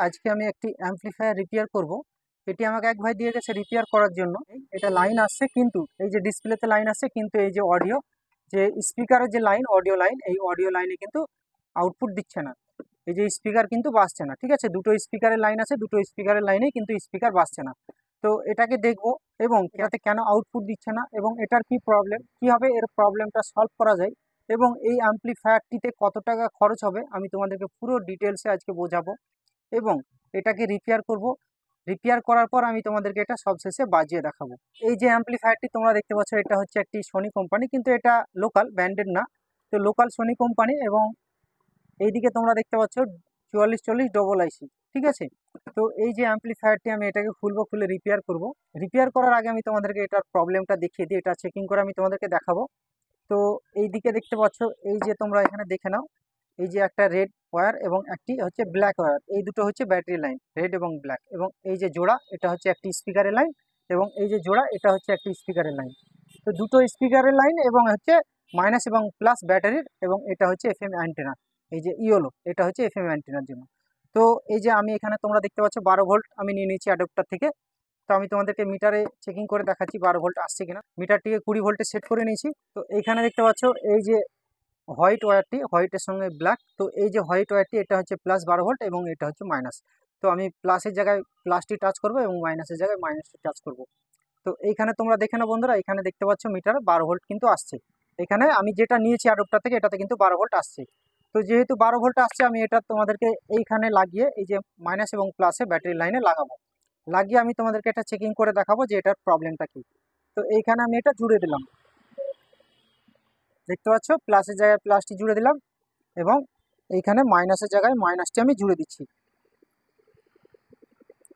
আজকে আমি একটি অ্যাম্পলিফায়ার রিপেয়ার করব। এটি আমাকে এক ভাই দিয়ে গেছে রিপেয়ার করার জন্য। এটা লাইন আসছে, কিন্তু এই যে ডিসপ্লেতে লাইন আসছে, কিন্তু এই যে অডিও, যে স্পিকারের যে লাইন, অডিও লাইন, এই অডিও লাইনে কিন্তু আউটপুট দিচ্ছে না। এই যে স্পিকার কিন্তু বাজছে না। ঠিক আছে, দুটো স্পিকারের লাইন আছে, দুটো স্পিকারের লাইনেই কিন্তু স্পিকার বাজছে না। তো এটাকে দেখবো এবং এটাতে কেন আউটপুট দিচ্ছে না এবং এটার কি প্রবলেম, কীভাবে এর প্রবলেমটা সলভ করা যায় এবং এই অ্যাম্পলিফায়ারটিতে কত টাকা খরচ হবে আমি তোমাদেরকে পুরো ডিটেলসে আজকে বোঝাবো এবং এটাকে রিপেয়ার করব। রিপেয়ার করার পর আমি তোমাদেরকে এটা সবশেষে বাজিয়ে দেখাবো। এই যে অ্যাম্পলিফায়ারটি তোমরা দেখতে পাচ্ছ, এটা হচ্ছে একটি সোনি কোম্পানি, কিন্তু এটা লোকাল ব্র্যান্ডেড না। তো লোকাল সোনি কোম্পানি এবং এইদিকে তোমরা দেখতে পাচ্ছ 4440 ডবল আইসি। ঠিক আছে, তো এই যে অ্যাম্পলিফায়ারটি আমি এটাকে খুলবো, খুলে রিপেয়ার করব। রিপেয়ার করার আগে আমি তোমাদেরকে এটার প্রবলেমটা দেখিয়ে দিই, এটা চেকিং করে আমি তোমাদেরকে দেখাবো। তো এই দিকে দেখতে পাচ্ছ, এই যে তোমরা এখানে দেখে নাও, এই যে একটা রেড ওয়্যার এবং একটি হচ্ছে ব্ল্যাক ওয়্যার, এই দুটো হচ্ছে ব্যাটারি লাইন, রেড এবং ব্ল্যাক। এবং এই যে জোড়া, এটা হচ্ছে একটি স্পিকারের লাইন, এবং এই যে জোড়া, এটা হচ্ছে একটি স্পিকারের লাইন। তো দুটো স্পিকারের লাইন এবং হচ্ছে মাইনাস এবং প্লাস ব্যাটারির, এবং এটা হচ্ছে এফএম অ্যান্টেনা। এই যে ইওলো, এটা হচ্ছে এফএম অ্যান্টেনার জন্য। তো এই যে আমি এখানে তোমরা দেখতে পাচ্ছ 12 ভোল্ট আমি নিয়ে নিয়েছি অ্যাডাপ্টার থেকে। তো আমি তোমাদেরকে মিটারে চেকিং করে দেখাচ্ছি 12 ভোল্ট আসছে কিনা। মিটারটিকে 20 ভোল্টে সেট করে নিয়েছি। তো এইখানে দেখতে পাচ্ছ এই যে হোয়াইট ওয়্যারটি, হোয়াইটের সঙ্গে ব্ল্যাক, তো এই যে হোয়াইট ওয়্যারটি, এটা হচ্ছে প্লাস 12 ভোল্ট এবং এটা হচ্ছে মাইনাস। তো আমি প্লাসের জায়গায় প্লাসটি টাচ করব এবং মাইনাসের জায়গায় মাইনাসটি টাচ করব। তো এইখানে তোমরা দেখে নাও বন্ধুরা, এখানে দেখতে পাচ্ছ মিটার 12 ভোল্ট কিন্তু আসছে। এখানে আমি যেটা নিয়েছি অ্যাডাপ্টার থেকে, এটাতে কিন্তু 12 ভোল্ট আসছে। তো যেহেতু 12 ভোল্ট আসছে, আমি এটা তোমাদেরকে এইখানে লাগিয়ে এই যে মাইনাস এবং প্লাসে ব্যাটারি লাইনে লাগাবো। লাগিয়ে আমি তোমাদেরকে এটা চেকিং করে দেখাবো যে এটার প্রবলেমটা কি। তো এইখানে আমি এটা জুড়ে দিলাম, দেখতে পাচ্ছ প্লাসের জায়গায় প্লাসটি জুড়ে দিলাম এবং এইখানে মাইনাসের জায়গায় মাইনাসটি আমি জুড়ে দিচ্ছি।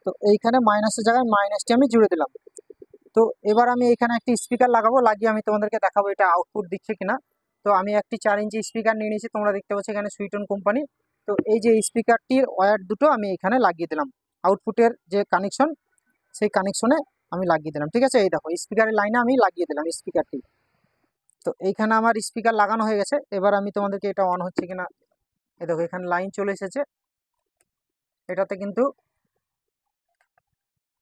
তো এইখানে মাইনাসের জায়গায় মাইনাসটি আমি জুড়ে দিলাম। তো এবার আমি এখানে একটি স্পিকার লাগাবো, লাগিয়ে আমি তোমাদেরকে দেখাবো এটা আউটপুট দিচ্ছে কিনা। তো আমি একটি 4 ইঞ্চি স্পিকার নিয়ে নিয়েছি, তোমরা দেখতে পাচ্ছ এখানে সুইটন কোম্পানি। তো এই যে স্পিকারটির ওয়্যার দুটো আমি এখানে লাগিয়ে দিলাম, আউটপুটের যে কানেকশন, সেই কানেকশনে আমি লাগিয়ে দিলাম। ঠিক আছে, এই দেখো স্পিকারের লাইনে আমি লাগিয়ে দিলাম স্পিকারটি। তো এইখানে আমার স্পিকার লাগানো হয়ে গেছে। এবার আমি তোমাদেরকে এটা অন হচ্ছে কিনা, এই দেখো এখানে লাইন চলে এসেছে। এটাতে কিন্তু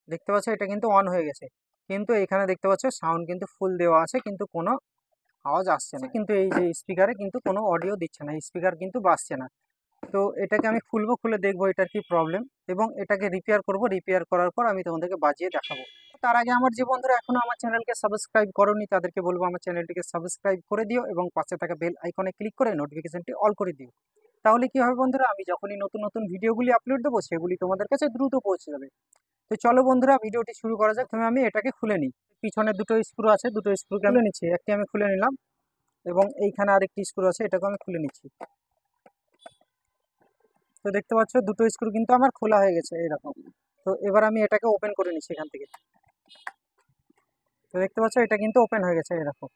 দেখতে পাচ্ছ এটা কিন্তু অন হয়ে গেছে, কিন্তু এখানে দেখতে পাচ্ছ সাউন্ড কিন্তু ফুল দেওয়া আছে, কিন্তু কোনো আওয়াজ আসছে না। কিন্তু এই যে স্পিকারে কিন্তু কোনো অডিও দিচ্ছে না, স্পিকার কিন্তু বাজছে না। তো এটাকে আমি খুলবো, খুলে দেখবো এটার কি প্রবলেম এবং এটাকে রিপেয়ার করব। রিপেয়ার করার পর আমি তোমাদেরকে বাজিয়ে দেখাবো। তার আগে আমার যে বন্ধুরা এখনো আমার চ্যানেলকে সাবস্ক্রাইব করোনি, তাদেরকে বলবো আমার চ্যানেলটিকে সাবস্ক্রাইব করে দিও এবং পাশে থাকা বেল আইকনে ক্লিক করে নোটিফিকেশনটি অল করে দিও। তাহলে কি হবে বন্ধুরা, আমি যখনই নতুন নতুন ভিডিওগুলি আপলোড দেবো, সেগুলি তোমাদের কাছে দ্রুত পৌঁছে যাবে। তো চলো বন্ধুরা, ভিডিওটি শুরু করা যাক। প্রথমে আমি এটাকে খুলে নিই। পিছনে দুটো স্ক্রু আছে, দুটো স্ক্রুকে খুলে নিচ্ছি। একটি আমি খুলে নিলাম এবং এইখানে আরেকটি স্ক্রু আছে, এটাকে আমি খুলে নিচ্ছি। তো দেখতে পাচ্ছ দুটো স্ক্রু কিন্তু আমার খোলা হয়ে গেছে এরকম। তো এবার আমি এটাকে ওপেন করে নিচ্ছি এখান থেকে। তো দেখতে পাচ্ছ এটা কিন্তু ওপেন হয়ে গেছে এরকম।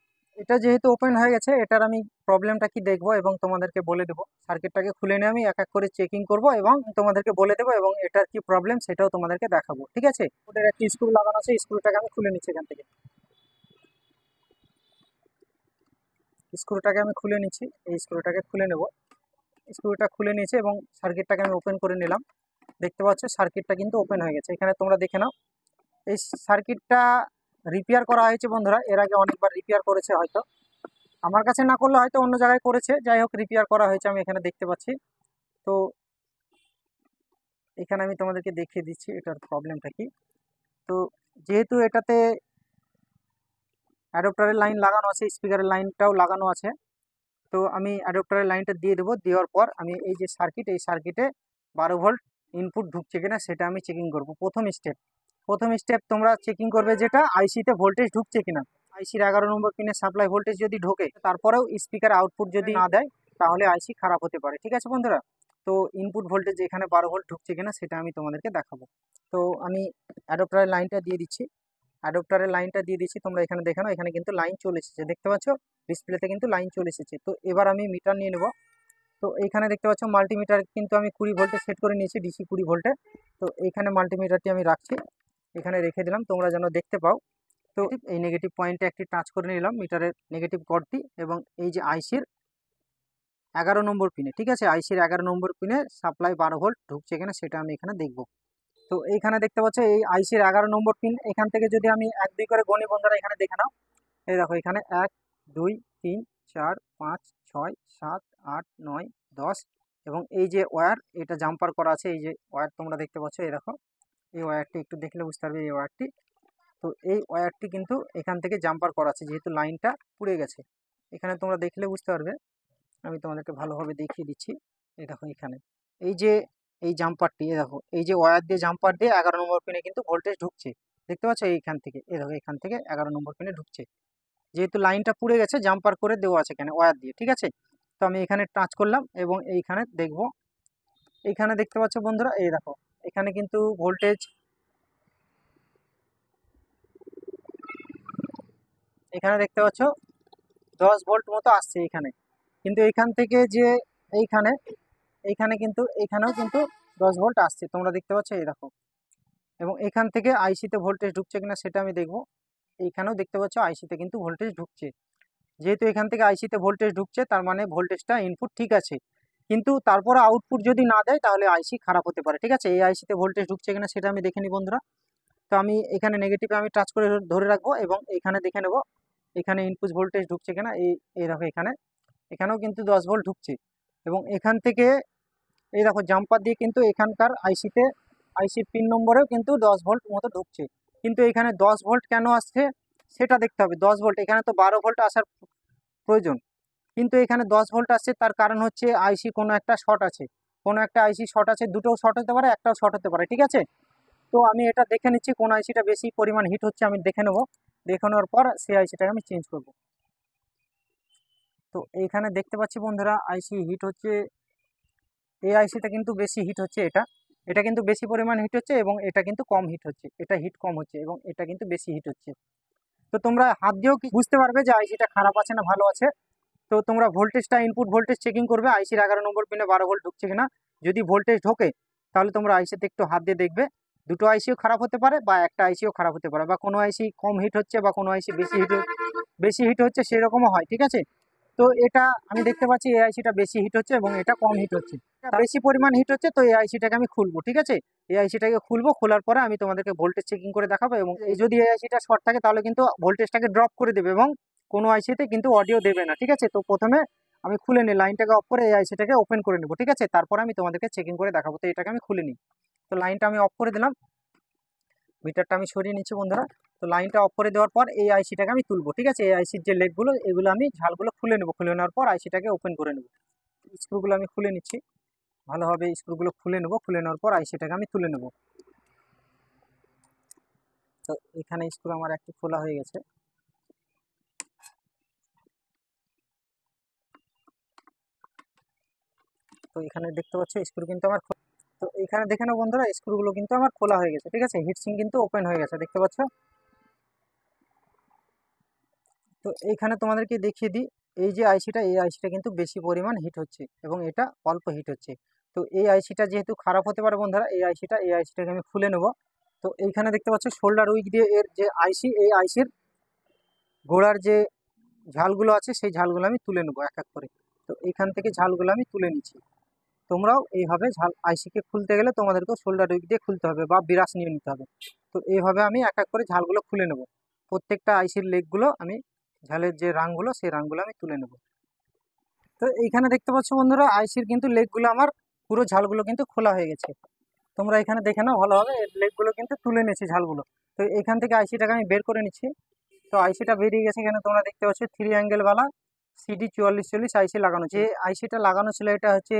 এটা যেহেতু ওপেন হয়ে গেছে, এটার আমি প্রবলেমটা কি দেখবো এবং তোমাদেরকে বলে দেবো। সার্কিটটাকে খুলে নিয়ে আমি এক এক করে চেকিং করব এবং তোমাদেরকে বলে দেবো এবং এটার কি প্রবলেম সেটাও তোমাদেরকে দেখাবো। ঠিক আছে, ওটার একটা স্ক্রু লাগানো আছে, স্ক্রুটাকে আমি খুলে নিচ্ছি এখান থেকে। স্ক্রুটাকে আমি খুলে নিচ্ছি, এই স্ক্রুটাকে খুলে নেব। স্ক্রুটা খুলে নিয়েছে এবং সার্কিটটাকে আমি ওপেন করে নিলাম। দেখতে পাচ্ছ সার্কিটটা কিন্তু ওপেন হয়ে গেছে। এখানে তোমরা দেখে নাও, এই সার্কিটটা রিপেয়ার করা হয়েছে বন্ধুরা। এর আগে অনেকবার রিপেয়ার করেছে, হয়তো আমার কাছে না করলে হয়তো অন্য জায়গায় করেছে। যাই হোক, রিপেয়ার করা হয়েছে, আমি এখানে দেখতে পাচ্ছি। তো এখানে আমি তোমাদেরকে দেখিয়ে দিচ্ছি এটার প্রবলেমটা কি। তো যেহেতু এটাতে অ্যাডাপ্টারের লাইন লাগানো আছে, স্পিকারের লাইনটাও লাগানো আছে, তো আমি অ্যাডাপ্টারের লাইনটা দিয়ে দেবো। দেওয়ার পর আমি এই যে সার্কিট, এই সার্কিটে 12 ভোল্ট ইনপুট ঢুকছে কিনা সেটা আমি চেকিং করব। প্রথম স্টেপ তোমরা চেকিং করবে যেটা আইসিতে ভোল্টেজ ঢুকছে কিনা। আইসির 11 নম্বর পিনে সাপ্লাই ভোল্টেজ যদি ঢোকে, তারপরেও স্পিকার আউটপুট যদি না দেয়, তাহলে আইসি খারাপ হতে পারে। ঠিক আছে বন্ধুরা, তো ইনপুট ভোল্টেজ এখানে 12 ভোল্ট ঢুকছে কিনা সেটা আমি তোমাদেরকে দেখাবো। তো আমি অ্যাডাপ্টারের লাইনটা দিয়ে দিচ্ছি। তোমরা এখানে দেখে নাও, এখানে কিন্তু লাইন চলে এসেছে, দেখতে পাচ্ছ ডিসপ্লেতে কিন্তু লাইন চলে এসেছে। তো এবার আমি মিটার নিয়ে নেব। তো এইখানে দেখতে পাচ্ছ মাল্টিমিটার কিন্তু আমি 20 ভোল্টে সেট করে নিয়েছি, ডিসি 20 ভোল্টে। তো এইখানে মাল্টিমিটারটি আমি রাখছি, এখানে রেখে দিলাম তোমরা যেন দেখতে পাও। তো এই নেগেটিভ পয়েন্টে একটি টাচ করে নিলাম মিটারের নেগেটিভ কর্ডটি এবং এই যে আইসির 11 নম্বর পিনে, ঠিক আছে। আইসির 11 নম্বর পিনে সাপ্লাই 12 ভোল্ট ঢুকছে কিনা সেটা আমি এখানে দেখব। তো এইখানে দেখতে পাচ্ছ এই আইসির 11 নম্বর পিন, এখান থেকে যদি আমি 1 2 করে গণি বন্ধুরা, এখানে দেখে নাও। এই দেখো এখানে 1 2 3 4 5 6 7 8 9 10, এবং এই যে ওয়্যার এটা জাম্পার করা আছে, এই যে ওয়্যার তোমরা দেখতে পাচ্ছ, এই দেখো এই ওয়্যারটি একটু দেখলে বুঝতে পারবে এই ওয়্যারটি। তো এই ওয়্যারটি কিন্তু এখান থেকে জাম্পার করা আছে, যেহেতু লাইনটা পুড়ে গেছে। এখানে তোমরা দেখলে বুঝতে পারবে, আমি তোমাদেরকে ভালোভাবে দেখিয়ে দিচ্ছি। এই দেখো এখানে এই যে এই জাম্পারটি, এই দেখো এই যে ওয়্যার দিয়ে জাম্পার দিয়ে 11 নম্বর পিনে কিন্তু ভোল্টেজ ঢুকছে, দেখতে পাচ্ছ এইখান থেকে। এই দেখো এখান থেকে 11 নম্বর পিনে ঢুকছে, যেহেতু লাইনটা পুড়ে গেছে জাম্পার করে দেওয়া আছে এখানে ওয়্যার দিয়ে, ঠিক আছে। তো আমি এখানে টাচ করলাম এবং এইখানে দেখব, এইখানে দেখতে পাচ্ছ বন্ধুরা, এই দেখো এখানে কিন্তু ভোল্টেজ, এখানে দেখতে পাচ্ছ 10 ভোল্ট মতো আসছে এখানে, কিন্তু এইখান থেকে যে এইখানে এইখানে কিন্তু এইখানেও কিন্তু 10 ভোল্ট আসছে, তোমরা দেখতে পাচ্ছ, এই দেখো। এবং এখান থেকে আইসিতে ভোল্টেজ ঢুকছে কিনা সেটা আমি দেখব। এইখানেও দেখতে পাচ্ছ আইসিতে কিন্তু ভোল্টেজ ঢুকছে, যেহেতু এখান থেকে আইসিতে ভোল্টেজ ঢুকছে তার মানে ভোল্টেজটা ইনপুট ঠিক আছে। কিন্তু তারপরে আউটপুট যদি না দেয় তাহলে আইসি খারাপ হতে পারে, ঠিক আছে। এই আইসিতে ভোল্টেজ ঢুকছে কিনা সেটা আমি দেখে নিই বন্ধুরা। তো আমি এখানে নেগেটিভে আমি টাচ করে ধরে রাখবো এবং এখানে দেখে নেব এখানে ইনপুট ভোল্টেজ ঢুকছে কিনা। এই দেখো এখানে, এখানেও কিন্তু 10 ভোল্ট ঢুকছে, এবং এখান থেকে এই দেখো জাম্পার দিয়ে কিন্তু এখানকার আইসির পিন নম্বরেও কিন্তু 10 ভোল্ট মতো ঢুকছে। কিন্তু এখানে 10 ভোল্ট কেন আসছে সেটা দেখতে হবে। 10 ভোল্ট, এখানে তো 12 ভোল্ট আসার প্রয়োজন, কিন্তু এখানে 10 ভোল্ট আসছে, তার কারণ হচ্ছে আইসি কোনো একটা শর্ট আছে, কোনো একটা আইসি শর্ট আছে, দুটোও শর্ট হতে পারে, একটাও শর্ট হতে পারে, ঠিক আছে। তো আমি এটা দেখে নিচ্ছি কোন আইসিটা বেশি পরিমাণ হিট হচ্ছে, আমি দেখে নেবো, দেখে নেওয়ার পর সেই আইসিটাকে আমি চেঞ্জ করব। তো এইখানে দেখতে পাচ্ছি বন্ধুরা আইসি হিট হচ্ছে, এই আইসিটা কিন্তু বেশি হিট হচ্ছে, এটা এটা কিন্তু বেশি পরিমাণ হিট হচ্ছে, এবং এটা কিন্তু কম হিট হচ্ছে, এটা হিট কম হচ্ছে এবং এটা কিন্তু বেশি হিট হচ্ছে। তো তোমরা হাত দিয়েও কি বুঝতে পারবে যে আইসিটা খারাপ আছে না ভালো আছে। তো তোমরা ভোল্টেজটা, ইনপুট ভোল্টেজ চেকিং করবে আইসির 11 নম্বর পিনে 12 ভোল্ট ঢুকছে কিনা। যদি ভোল্টেজ ঢোকে তাহলে তোমরা আইসিতে একটু হাত দিয়ে দেখবে, দুটো আইসিও খারাপ হতে পারে বা একটা আইসিও খারাপ হতে পারে, বা কোনো আইসি কম হিট হচ্ছে বা কোনো আইসি বেশি হিট হচ্ছে, সেরকমও হয়, ঠিক আছে। তো এটা আমি দেখতে পাচ্ছি এই আইসিটা বেশি হিট হচ্ছে এবং এটা কম হিট হচ্ছে, বেশি পরিমাণ হিট হচ্ছে। তো এই আইসিটাকে আমি খুলবো, ঠিক আছে। এই আইসিটাকে খুলবো, খোলার পরে আমি তোমাদেরকে ভোল্টেজ চেকিং করে দেখাবো, এবং এই যদি এই আইসিটা শর্ট থাকে তাহলে কিন্তু ভোল্টেজটাকে ড্রপ করে দেবে এবং কোনো আইসিতে কিন্তু অডিও দেবে না, ঠিক আছে। তো প্রথমে আমি খুলে নিই, লাইনটাকে অফ করে এই আইসিটাকে ওপেন করে নেবো, ঠিক আছে। তারপরে আমি তোমাদেরকে চেকিং করে দেখাবো। তো এটাকে আমি খুলে নিই। তো লাইনটা আমি অফ করে দিলাম, মিটারটা আমি সরিয়ে নিচ্ছি বন্ধুরা। তো লাইনটা অফ করে দেওয়ার পর এই আইসিটাকে আমি তুলবো, ঠিক আছে। এই আইসির যে লেগগুলো এগুলো আমি ঝালগুলো খুলে নেবো, খুলে নেওয়ার পর আইসিটাকে ওপেন করে নেবো। স্ক্রুগুলো আমি খুলে নিচ্ছি, ভালোভাবে স্ক্রুগুলো খুলে নেবো, খুলে নেওয়ার পর আইসিটাকে আমি তুলে নেবো। তো এখানে স্ক্রু আমার একটু খোলা হয়ে গেছে। তো এখানে দেখতে পাচ্ছ স্ক্রু কিন্তু আমার, তো এখানে দেখে নাও বন্ধুরা স্ক্রুগুলো কিন্তু আমার খোলা হয়ে গেছে, ঠিক আছে। হিটসিং কিন্তু ওপেন হয়ে গেছে, দেখতে পাচ্ছ। তো এইখানে তোমাদেরকে দেখিয়ে দিই, এই যে আইসিটা, এই আইসিটা কিন্তু বেশি পরিমাণ হিট হচ্ছে এবং এটা অল্প হিট হচ্ছে। তো এই আইসিটা যেহেতু খারাপ হতে পারে বন্ধুরা, এই আইসিটাকে আমি খুলে নেব। তো এইখানে দেখতে পাচ্ছ শোল্ডার উইক দিয়ে এর যে আইসি, এই আইসির গোড়ার যে ঝালগুলো আছে সেই ঝালগুলো আমি তুলে নেবো এক এক করে। তো এইখান থেকে ঝালগুলো আমি তুলে নিচ্ছি। তোমরাও এইভাবে ঝাল আইসিকে খুলতে গেলে তোমাদেরকেও শোল্ডার উইক দিয়ে খুলতে হবে বা বিরাশ নিয়ে নিতে হবে। তো এইভাবে আমি এক এক করে ঝালগুলো খুলে নেব। প্রত্যেকটা আইসির লেগগুলো আমি, ঝালের যে রাংগুলো সেই রাংগুলো আমি তুলে নেব। তো এইখানে দেখতে পাচ্ছ বন্ধুরা আইসির কিন্তু লেগগুলো আমার পুরো ঝালগুলো কিন্তু খোলা হয়ে গেছে। তোমরা এখানে দেখে নাও ভালোভাবে, এর লেগগুলো কিন্তু তুলে নিয়েছি ঝালগুলো। তো এখান থেকে আইসিটাকে আমি বের করে নিচ্ছি। তো আইসিটা বেরিয়ে গেছে, এখানে তোমরা দেখতে পাচ্ছ 3 অ্যাঙ্গেলওয়ালা সিডি 4440 আইসি লাগানো। যে আইসিটা লাগানো ছিল এটা হচ্ছে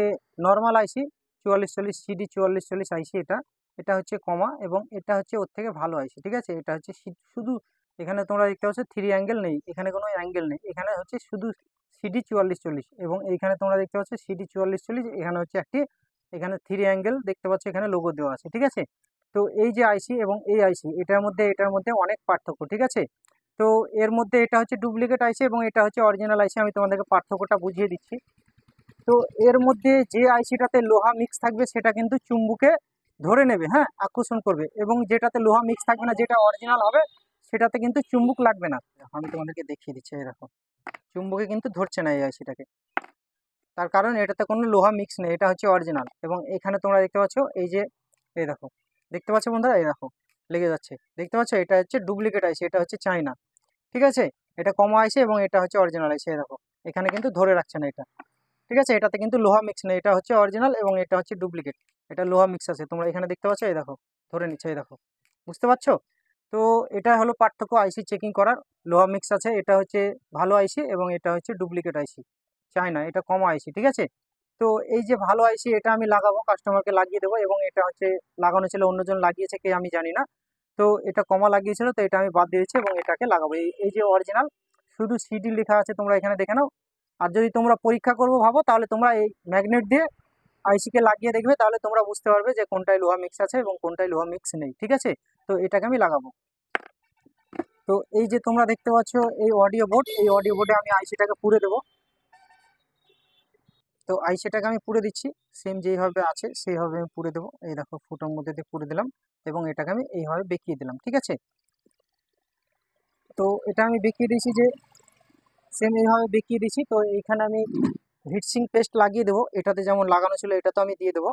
নর্মাল আইসি 4440 সিডি 4440 আইসি, এটা এটা হচ্ছে কমা, এবং এটা হচ্ছে ওর থেকে ভালো আইসি, ঠিক আছে। এটা হচ্ছে শুধু, এখানে তোমরা দেখতে পাচ্ছ 3 অ্যাঙ্গেল নেই, এখানে কোনো অ্যাঙ্গেল নেই, এখানে হচ্ছে শুধু সিডি 4440, এবং এইখানে তোমরা দেখতে পাচ্ছ সিডি 4440, এখানে হচ্ছে একটি, এখানে 3 অ্যাঙ্গেল দেখতে পাচ্ছ, এখানে লোগো দেওয়া আছে, ঠিক আছে। তো এই যে আইসি এবং এই আইসি এটার মধ্যে অনেক পার্থক্য, ঠিক আছে। তো এর মধ্যে এটা হচ্ছে ডুপ্লিকেট আইসি এবং এটা হচ্ছে অরিজিনাল আইসি, আমি তোমাদেরকে পার্থক্যটা বুঝিয়ে দিচ্ছি। তো এর মধ্যে যে আইসিটাতে লোহা মিক্স থাকবে সেটা কিন্তু চুম্বুকে ধরে নেবে, হ্যাঁ, আকর্ষণ করবে, এবং যেটাতে লোহা মিক্স থাকবে না, যেটা অরিজিনাল হবে, সেটাতে কিন্তু চুম্বুক লাগবে না। আমি তোমাদেরকে দেখিয়ে দিচ্ছি, এই দেখো চুম্বুকে কিন্তু ধরছে না এই আইসিটাকে। তার কারণ এটাতে কোনো লোহা মিক্স নেই, এটা হচ্ছে অরিজিনাল। এবং এখানে তোমরা দেখতে পাচ্ছ এই যে, এই দেখো, দেখতে পাচ্ছ বন্ধুরা, এই দেখো লেগে যাচ্ছে, দেখতে পাচ্ছ, এটা হচ্ছে ডুপ্লিকেট আইসি, এটা হচ্ছে চায়না, ঠিক আছে। এটা কমা আইসি এবং এটা হচ্ছে অরিজিনাল আইসি, এই দেখো এখানে কিন্তু ধরে রাখছে না এটা, ঠিক আছে। এটাতে কিন্তু লোহা মিক্স নেই, এটা হচ্ছে অরিজিনাল এবং এটা হচ্ছে ডুপ্লিকেট, এটা লোহা মিক্স আছে, তোমরা এখানে দেখতে পাচ্ছ, এই দেখো ধরে নিচ্ছে, এই দেখো, বুঝতে পারছো। তো এটা হলো পার্থক্য আইসি চেকিং করার, লোহা মিক্স আছে, এটা হচ্ছে ভালো আইসি এবং এটা হচ্ছে ডুপ্লিকেট আইসি, চায়না, এটা কমা আইসি, ঠিক আছে। তো এই যে ভালো আইসি এটা আমি লাগাবো, কাস্টমারকে লাগিয়ে দেবো, এবং এটা হচ্ছে লাগানো ছিল, অন্যজন লাগিয়েছে কে আমি জানি না। তো এটা কমা লাগিয়েছিল, তো এটা আমি বাদ দিয়েছি এবং এটাকে লাগাবো। এই যে অরিজিনাল, শুধু সিডি লেখা আছে, তোমরা এখানে দেখে নাও। আর যদি তোমরা পরীক্ষা করবো ভাবো, তাহলে তোমরা এই ম্যাগনেট দিয়ে আইসিকে লাগিয়ে দেখবে, তাহলে তোমরা বুঝতে পারবে যে কোনটায় লোহা মিক্স আছে এবং কোনটায় লোহা মিক্স নেই, ঠিক আছে। তো এটাকে আমি লাগাবো। তো এই যে তোমরা দেখতে পাচ্ছ এই অডিও বোর্ড, এই অডিও বোর্ডে আমি আইসিটাকে পুড়ে দেবো। তো আইসিটাকে আমি পুড়ে দিচ্ছি, সেম যেইভাবে আছে সেইভাবে আমি পুড়ে দেবো। এই দেখো ফুটোর মধ্যে দিয়ে পুড়ে দিলাম এবং এটাকে আমি এইভাবে বেঁকিয়ে দিলাম, ঠিক আছে। তো এটা আমি বেঁকিয়ে দিয়েছি, যে সেম এইভাবে বেঁকিয়ে দিয়েছি। তো এইখানে আমি হিটসিং পেস্ট লাগিয়ে দেবো, এটাতে যেমন লাগানো ছিল এটা তো আমি দিয়ে দেবো।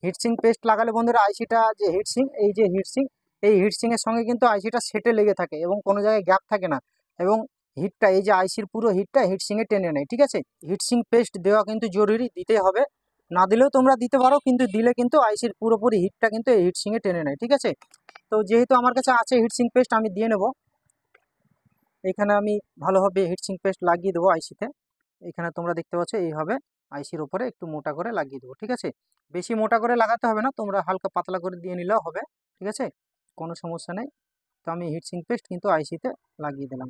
হিটসিং পেস্ট লাগালে বন্ধুরা আইসিটা যে হিটসিং, এই যে হিটসিং, এই হিটসিংয়ের সঙ্গে কিন্তু আইসিটা সেটে লেগে থাকে এবং কোনো জায়গায় গ্যাপ থাকে না, এবং হিটটা, এই যে আইসির পুরো হিটটা হিটসিংয়ে টেনে নেয়, ঠিক আছে। হিটসিং পেস্ট দেওয়া কিন্তু জরুরি, দিতে হবে, না দিলেও তোমরা দিতে পারো, কিন্তু দিলে কিন্তু আইসির পুরোপুরি হিটটা কিন্তু এই হিটসিংয়ে টেনে নেয়, ঠিক আছে। তো যেহেতু আমার কাছে আছে হিটসিং পেস্ট, আমি দিয়ে নেব। এখানে আমি ভালোভাবে হিটসিং পেস্ট লাগিয়ে দেবো আইসিতে। এখানে তোমরা দেখতে পাচ্ছ এইভাবে আইসির উপরে একটু মোটা করে লাগিয়ে দেবো, ঠিক আছে। বেশি মোটা করে লাগাতে হবে না, তোমরা হালকা পাতলা করে দিয়ে নিলেও হবে, ঠিক আছে, কোনো সমস্যা নেই। তো আমি হিটসিং পেস্ট কিন্তু আইসিতে লাগিয়ে দিলাম।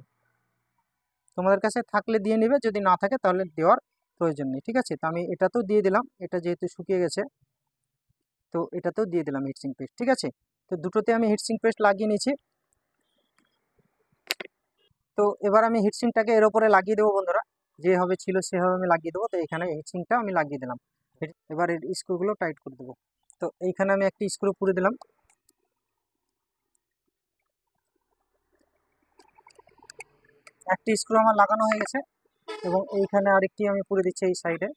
তোমাদের কাছে থাকলে দিয়ে নেবে, যদি না থাকে তাহলে দেওয়ার প্রয়োজন নেই, ঠিক আছে। তো আমি এটাতেও দিয়ে দিলাম, এটা যেহেতু শুকিয়ে গেছে, তো এটাতেও দিয়ে দিলাম হিটসিং পেস্ট, ঠিক আছে। তো দুটোতে আমি হিটসিং পেস্ট লাগিয়ে নিয়েছি। তো এবার আমি হিটসিংটাকে এর উপরে লাগিয়ে দেবো বন্ধুরা, যেভাবে ছিল সেভাবে আমি লাগিয়ে দেবো। তো এখানে হিটসিংটা আমি লাগিয়ে দিলাম, এবার এর স্ক্রুগুলো টাইট করে দেবো। তো এইখানে আমি একটি স্ক্রু পুরে দিলাম, একটি স্ক্রু আমার লাগানো হয়ে গেছে, এবং এইখানে আরেকটি আমি পুরে দিচ্ছি এই সাইডে।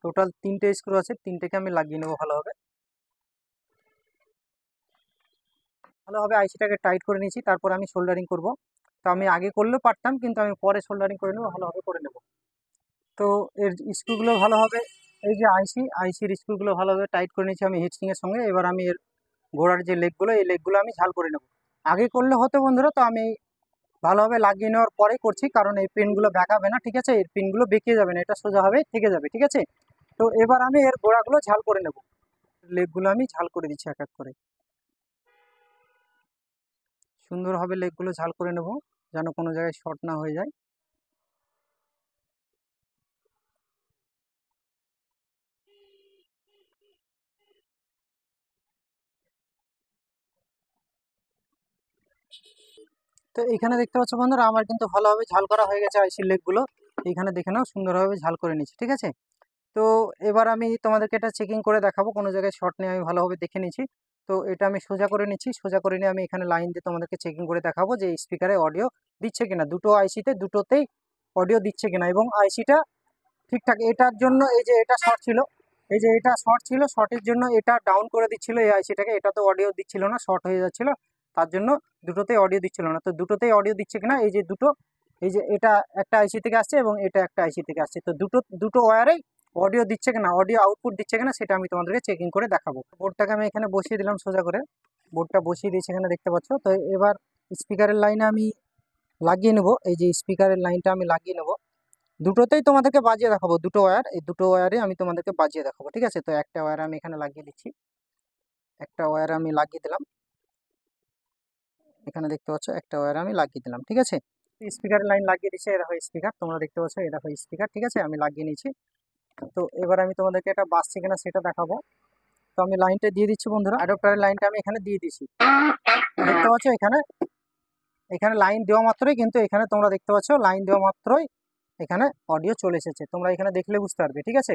টোটাল তিনটে স্ক্রু আছে, তিনটেকে আমি লাগিয়ে নেবো ভালোভাবে। ভালোভাবে আইসিটাকে টাইট করে নিয়েছি, তারপর আমি সোল্ডারিং করব। তো আমি আগে করলেও পারতাম, কিন্তু আমি পরে সোল্ডারিং করে নেবো, ভালোভাবে করে নেব। তো এর স্ক্রুগুলো ভালোভাবে, এই যে আইসির স্ক্রুগুলো ভালোভাবে টাইট করে নিয়েছি আমি হিটসিংয়ের সঙ্গে। এবার আমি এর গোড়ার যে লেগগুলো, এই লেগগুলো আমি ঝাল করে নেব। আগে করলে হতো বন্ধুরা, তো আমি ভালোভাবে লাগিয়ে নেওয়ার পরেই করছি, কারণ এই পিনগুলো বেঁকাবে না, ঠিক আছে, এর পিনগুলো বেঁকে যাবে না, এটা সোজাভাবে থেকে যাবে, ঠিক আছে। তো এবার আমি এর গোড়াগুলো ঝাল করে নেব, লেগগুলো আমি ঝাল করে দিচ্ছি এক এক করে, সুন্দরভাবে লেগগুলো ঝাল করে নেব, যেন কোনো জায়গায় শর্ট না হয়ে যায়। তো এইখানে দেখতে পাচ্ছ বন্ধুরা, আমার কিন্তু ভালোভাবে ঝাল করা হয়ে গেছে আইসির লেগগুলো। এইখানে দেখে নাও, সুন্দরভাবে ঝাল করে নিচ্ছি, ঠিক আছে। তো এবার আমি তোমাদেরকে এটা চেকিং করে দেখাবো, কোনো জায়গায় শর্ট নিয়ে আমি ভালোভাবে দেখে নিচ্ছি। তো এটা আমি সোজা করে নিচ্ছি, সোজা করে নিয়ে আমি এখানে লাইন দিয়ে তোমাদেরকে চেকিং করে দেখাবো যে স্পিকারে অডিও দিচ্ছে কিনা, দুটো আইসিতে দুটোতেই অডিও দিচ্ছে কিনা, এবং আইসিটা ঠিকঠাক। এটার জন্য এই যে এটা শর্ট ছিল, এই যে এটা শর্ট ছিল, শর্টের জন্য এটা ডাউন করে দিচ্ছিল এই আইসিটাকে, এটা তো অডিও দিচ্ছিল না, শর্ট হয়ে যাচ্ছিল, তার জন্য দুটোতেই অডিও দিচ্ছিল না। তো দুটোতেই অডিও দিচ্ছে কিনা, এই যে দুটো, এই যে এটা একটা আইসি থেকে আসছে এবং এটা একটা আইসি থেকে আসছে, তো দুটো ওয়্যারেই অডিও দিচ্ছে কিনা, অডিও আউটপুট দিচ্ছে কিনা, সেটা আমি তোমাদেরকে চেকিং করে দেখাবো। বোর্ডটাকে আমি এখানে বসিয়ে দিলাম সোজা করে, বোর্ডটা বসিয়ে দিয়েছি, এখানে দেখতে পাচ্ছ। তো এবার স্পিকারের লাইনে আমি লাগিয়ে নেব, এই যে স্পিকারের লাইনটা আমি লাগিয়ে নেব, দুটোতেই তোমাদেরকে বাজিয়ে দেখাবো, দুটো ওয়্যার, এই দুটো ওয়্যারে আমি তোমাদেরকে বাজিয়ে দেখাবো, ঠিক আছে। তো একটা ওয়্যার আমি এখানে লাগিয়ে দিচ্ছি, একটা ওয়্যার আমি লাগিয়ে দিলাম, এখানে দেখতে পাচ্ছ একটা ওয়্যার আমি লাগিয়ে দিলাম, ঠিক আছে। স্পিকারের লাইন লাগিয়ে দিচ্ছি, এরা হয় স্পিকার, তোমরা দেখতে পাচ্ছ এটা হয় স্পিকার, ঠিক আছে, আমি লাগিয়ে নিয়েছি। তো এবার আমি তোমাদেরকে এটা বাজছে কিনা সেটা দেখাবো। তো আমি লাইনটা দিয়ে দিচ্ছি বন্ধুরা, অ্যাডাপ্টারের লাইনটা আমি এখানে দিয়ে দিচ্ছি, দেখতে পাচ্ছ এখানে, এখানে লাইন দেওয়া মাত্রই কিন্তু, এখানে তোমরা দেখতে পাচ্ছ লাইন দেওয়া মাত্রই এখানে অডিও চলে এসেছে, তোমরা এখানে দেখলে বুঝতে পারবে, ঠিক আছে।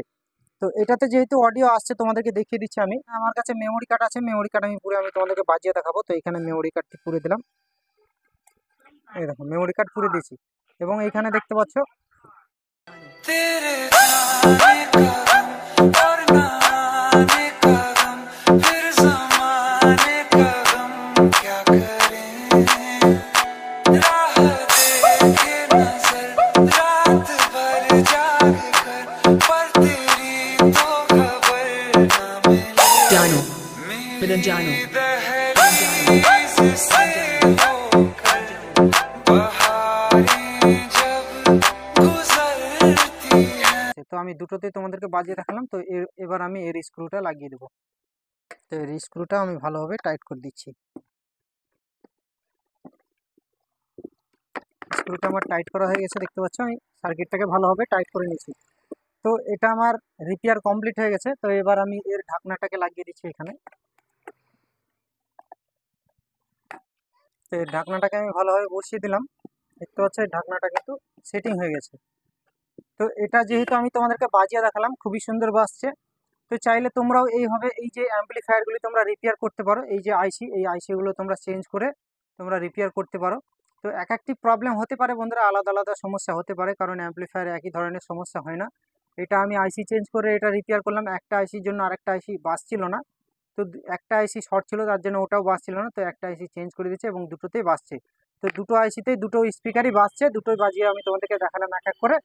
তো এটাতে যেহেতু অডিও আসছে, তোমাদেরকে দেখিয়ে দিচ্ছি আমি, আমার কাছে মেমোরি কার্ড আছে, মেমোরি কার্ড আমি পুরো আমি তোমাদেরকে বাজিয়ে দেখাবো। তো এখানে মেমোরি কার্ডটি পুরে দিলাম, এই দেখো মেমোরি কার্ড পুরে দিয়েছি এবং এইখানে দেখতে পাচ্ছ Dino, Milan Dino. তো আমি দুটোতেই তোমাদেরকে বাজিয়ে দেখালাম। তো এবার আমি এর স্ক্রুটা লাগিয়ে দেবো। তো এর স্ক্রুটা আমি ভালোভাবে টাইট করে দিচ্ছি। স্ক্রুটা আমার টাইট করা হয়ে গেছে, দেখতে পাচ্ছ আমি সার্কিটটাকে ভালোভাবে টাইট করে নিয়েছি। তো এটা আমার রিপেয়ার কমপ্লিট হয়ে গেছে। তো এবার আমি এর ঢাকনাটাকে লাগিয়ে দিচ্ছি এখানে। তো এর ঢাকনাটাকে আমি ভালোভাবে বসিয়ে দিলাম, দেখতে পাচ্ছ এই ঢাকনাটা কিন্তু সেটিং হয়ে গেছে। তো এটা যেহেতু আমি তোমাদেরকে বাজিয়ে দেখালাম, খুবই সুন্দর বাজছে। তো চাইলে তোমরাও এইভাবে এই যে অ্যাম্পলিফায়ারগুলি তোমরা রিপেয়ার করতে পারো। এই যে আইসি, এই আইসিগুলো তোমরা চেঞ্জ করে তোমরা রিপেয়ার করতে পারো। তো এক একটি প্রবলেম হতে পারে বন্ধুরা, আলাদা আলাদা সমস্যা হতে পারে, কারণ অ্যাম্পলিফায়ারে একই ধরনের সমস্যা হয় না। এটা আমি আইসি চেঞ্জ করে এটা রিপেয়ার করলাম, একটা আইসির জন্য আরেকটা আইসি বাজছিল না। তো একটা আইসি শর্ট ছিল, তার জন্য ওটাও বাজছিল না। তো একটা আইসি চেঞ্জ করে দিচ্ছে এবং দুটোতেই বাজছে। তো দুটো আইসিতেই দুটো স্পিকারই বাজছে, দুটোই বাজিয়ে আমি তোমাদেরকে দেখালাম এক এক করে।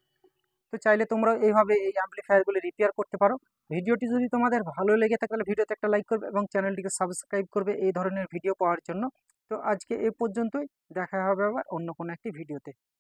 তো চাইলে তোমরা এইভাবে এই অ্যাম্পলিফায়ারগুলি রিপেয়ার করতে পারো। ভিডিওটি যদি তোমাদের ভালো লেগে থাকে তাহলে ভিডিওতে একটা লাইক করবে এবং চ্যানেলটিকে সাবস্ক্রাইব করবে এই ধরনের ভিডিও পাওয়ার জন্য। তো আজকে এই পর্যন্তই, দেখা হবে আবার অন্য কোনো একটি ভিডিওতে।